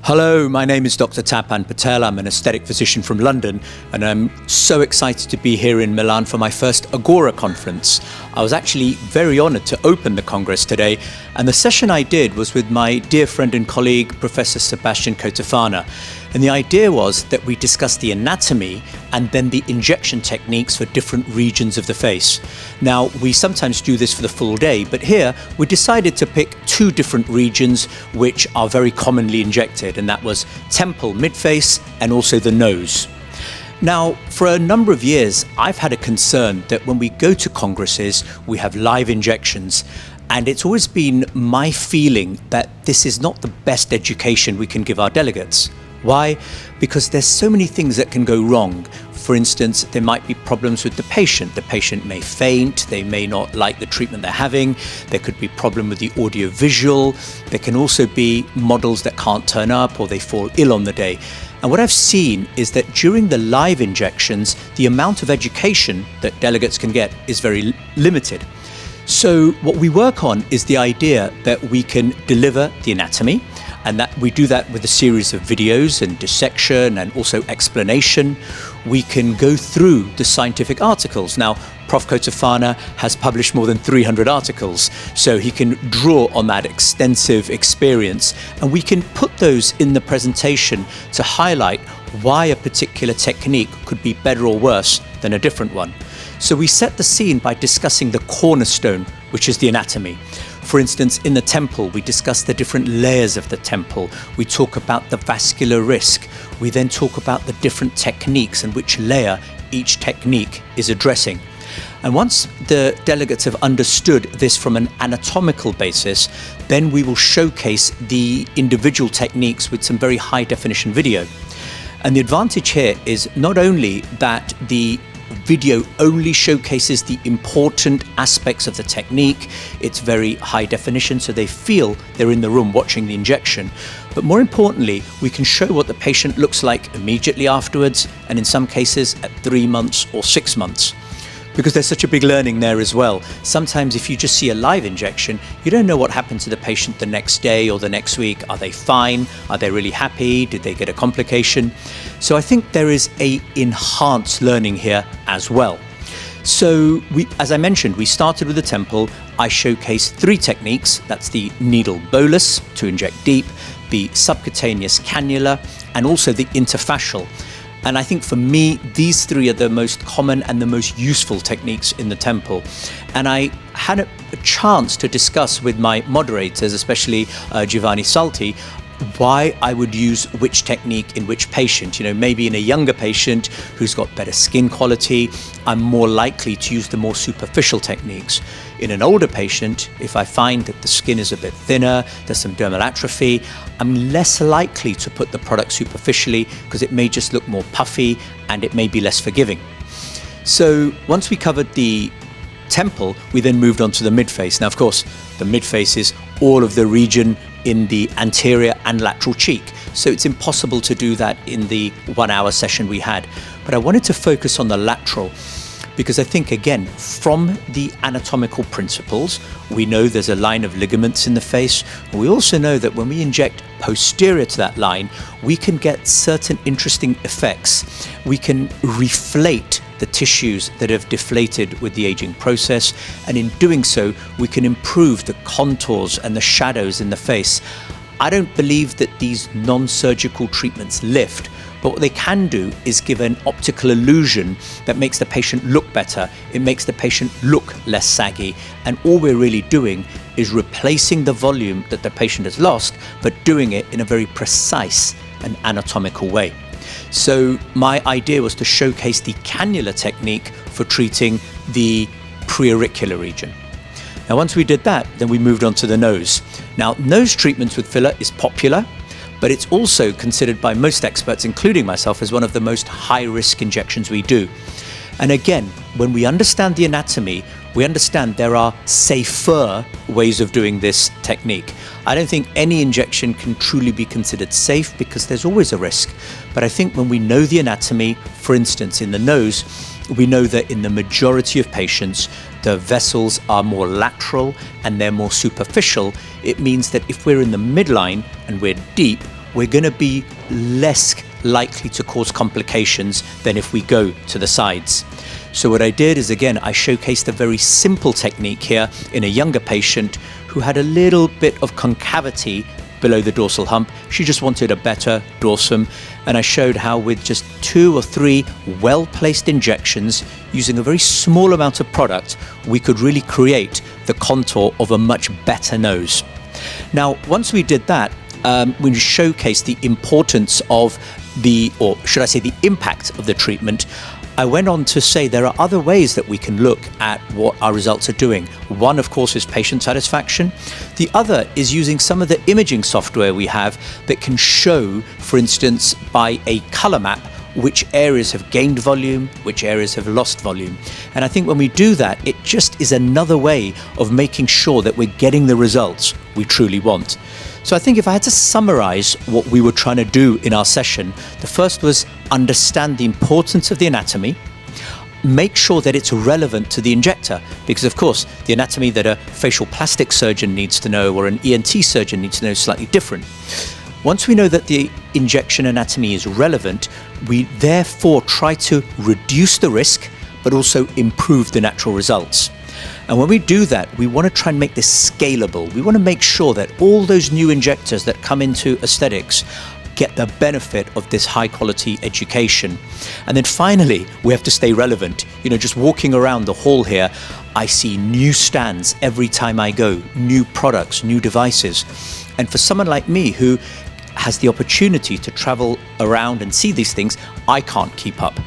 Hello, my name is Dr. Tapan Patel. I'm an aesthetic physician from London, and I'm so excited to be here in Milan for my first Agorà conference. I was actually very honored to open the Congress today, and the session I did was with my dear friend and colleague, Professor Sebastian Cotofana. And the idea was that we discuss the anatomy and then the injection techniques for different regions of the face. Now, we sometimes do this for the full day, but here we decided to pick two different regions which are very commonly injected, and that was temple, mid-face, and also the nose. Now, for a number of years, I've had a concern that when we go to congresses, we have live injections. And it's always been my feeling that this is not the best education we can give our delegates. Why? Because there's so many things that can go wrong. For instance, there might be problems with the patient. The patient may faint, they may not like the treatment they're having, there could be a problem with the audio-visual, there can also be models that can't turn up or they fall ill on the day. And what I've seen is that during the live injections, the amount of education that delegates can get is very limited. So what we work on is the idea that we can deliver the anatomy, and that we do that with a series of videos and dissection and also explanation. We can go through the scientific articles. Now, Prof. Cotofana has published more than 300 articles, so he can draw on that extensive experience, and we can put those in the presentation to highlight why a particular technique could be better or worse than a different one. So we set the scene by discussing the cornerstone, which is the anatomy. For instance, in the temple, we discuss the different layers of the temple. We talk about the vascular risk. We then talk about the different techniques and which layer each technique is addressing. And once the delegates have understood this from an anatomical basis, then we will showcase the individual techniques with some very high definition video. And the advantage here is not only that the video only showcases the important aspects of the technique, it's very high definition, so they feel they're in the room watching the injection. But more importantly, we can show what the patient looks like immediately afterwards, and in some cases at 3 months or 6 months. Because there's such a big learning there as well. Sometimes if you just see a live injection, you don't know what happened to the patient the next day or the next week. Are they fine? Are they really happy? Did they get a complication? So I think there is a enhanced learning here as well. So as I mentioned, we started with the temple. I showcased 3 techniques. That's the needle bolus to inject deep, the subcutaneous cannula, and also the interfascial. And I think for me, these 3 are the most common and the most useful techniques in the temple. And I had a chance to discuss with my moderators, especially Giovanni Salti, why I would use which technique in which patient. You know, maybe in a younger patient who's got better skin quality, I'm more likely to use the more superficial techniques. In an older patient, if I find that the skin is a bit thinner, there's some dermal atrophy, I'm less likely to put the product superficially because it may just look more puffy and it may be less forgiving. So once we covered the temple, we then moved on to the midface. Now, of course, the midface is all of the region in the anterior and lateral cheek. So it's impossible to do that in the 1-hour session we had. But I wanted to focus on the lateral because I think, again, from the anatomical principles, we know there's a line of ligaments in the face. We also know that when we inject posterior to that line, we can get certain interesting effects. We can reflate the tissues that have deflated with the aging process, and in doing so, we can improve the contours and the shadows in the face. I don't believe that these non-surgical treatments lift, but what they can do is give an optical illusion that makes the patient look better. It makes the patient look less saggy, and all we're really doing is replacing the volume that the patient has lost, but doing it in a very precise and anatomical way. So my idea was to showcase the cannula technique for treating the preauricular region. Now, once we did that, then we moved on to the nose. Now, nose treatments with filler is popular, but it's also considered by most experts, including myself, as one of the most high-risk injections we do. And again, when we understand the anatomy, we understand there are safer ways of doing this technique. I don't think any injection can truly be considered safe because there's always a risk. But I think when we know the anatomy, for instance, in the nose, we know that in the majority of patients, the vessels are more lateral and they're more superficial. It means that if we're in the midline and we're deep, we're going to be less likely to cause complications than if we go to the sides. So what I did is, again, I showcased a very simple technique here in a younger patient who had a little bit of concavity below the dorsal hump. She just wanted a better dorsum, and I showed how with just 2 or 3 well-placed injections using a very small amount of product, we could really create the contour of a much better nose. Now, once we did that, we showcased the importance of the impact of the treatment. I went on to say there are other ways that we can look at what our results are doing. One, of course, is patient satisfaction. The other is using some of the imaging software we have that can show, for instance, by a color map, which areas have gained volume, which areas have lost volume. And I think when we do that, it just is another way of making sure that we're getting the results we truly want. So I think if I had to summarize what we were trying to do in our session, the first was understand the importance of the anatomy, make sure that it's relevant to the injector, because of course the anatomy that a facial plastic surgeon needs to know or an ENT surgeon needs to know is slightly different. Once we know that the injection anatomy is relevant, we therefore try to reduce the risk, but also improve the natural results. And when we do that, we want to try and make this scalable. We want to make sure that all those new injectors that come into aesthetics get the benefit of this high quality education. And then finally, we have to stay relevant. You know, just walking around the hall here, I see new stands every time I go, new products, new devices. And for someone like me who has the opportunity to travel around and see these things, I can't keep up.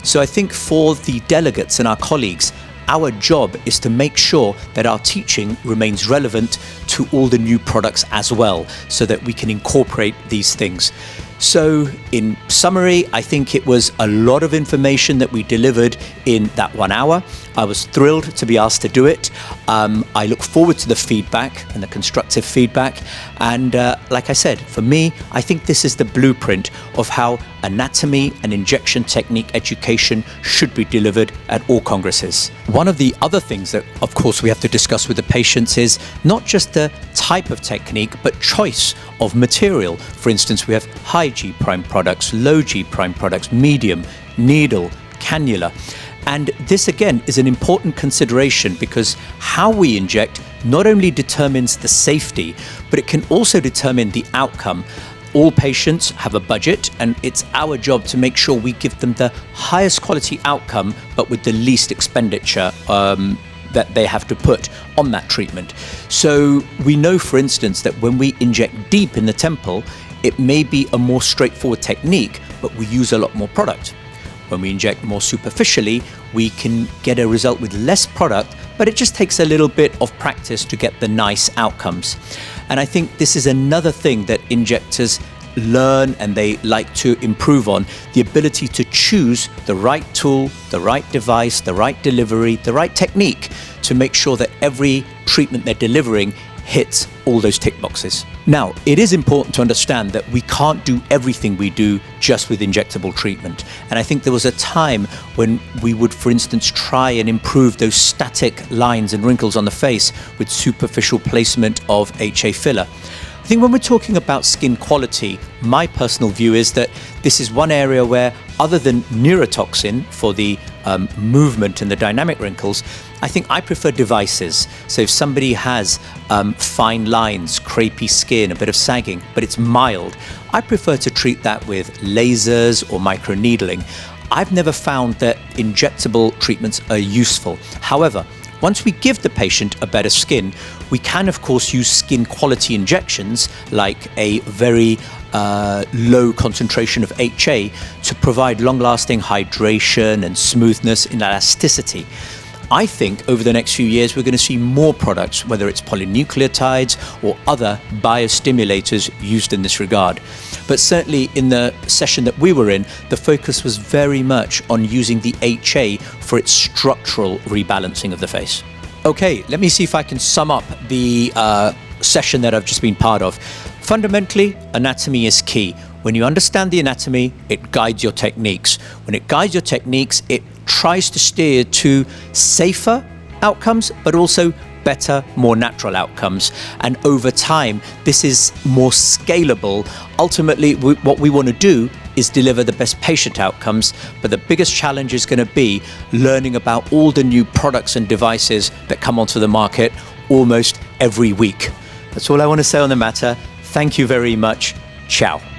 So I think for the delegates and our colleagues, our job is to make sure that our teaching remains relevant to all the new products as well, so that we can incorporate these things. So in summary, I think it was a lot of information that we delivered in that 1 hour. I was thrilled to be asked to do it. I look forward to the feedback and the constructive feedback. And like I said, for me, I think this is the blueprint of how anatomy and injection technique education should be delivered at all congresses. One of the other things that, of course, we have to discuss with the patients is not just the type of technique, but choice of material. For instance, we have high G' products, low G' products, medium, needle, cannula. And this again is an important consideration because how we inject not only determines the safety, but it can also determine the outcome. All patients have a budget, and it's our job to make sure we give them the highest quality outcome, but with the least expenditure that they have to put on that treatment. So we know, for instance, that when we inject deep in the temple, it may be a more straightforward technique, but we use a lot more product. When we inject more superficially, we can get a result with less product, but it just takes a little bit of practice to get the nice outcomes. And I think this is another thing that injectors learn and they like to improve on, the ability to choose the right tool, the right device, the right delivery, the right technique to make sure that every treatment they're delivering hits all those tick boxes. Now, it is important to understand that we can't do everything we do just with injectable treatment. And I think there was a time when we would, for instance, try and improve those static lines and wrinkles on the face with superficial placement of HA filler. I think when we're talking about skin quality, my personal view is that this is one area where, other than neurotoxin for the movement and the dynamic wrinkles, I think I prefer devices. So if somebody has fine lines, crepey skin, a bit of sagging, but it's mild, I prefer to treat that with lasers or microneedling. I've never found that injectable treatments are useful. However, once we give the patient a better skin, we can, of course, use skin quality injections like a very low concentration of HA to provide long-lasting hydration and smoothness and elasticity. I think over the next few years, we're going to see more products, whether it's polynucleotides or other biostimulators used in this regard. But certainly in the session that we were in, the focus was very much on using the HA for its structural rebalancing of the face. Okay, let me see if I can sum up the session that I've just been part of. Fundamentally, anatomy is key. When you understand the anatomy, it guides your techniques. When it guides your techniques, it tries to steer to safer outcomes, but also better, more natural outcomes. And over time, this is more scalable. Ultimately, what we want to do is deliver the best patient outcomes, but the biggest challenge is going to be learning about all the new products and devices that come onto the market almost every week. That's all I want to say on the matter. Thank you very much. Ciao.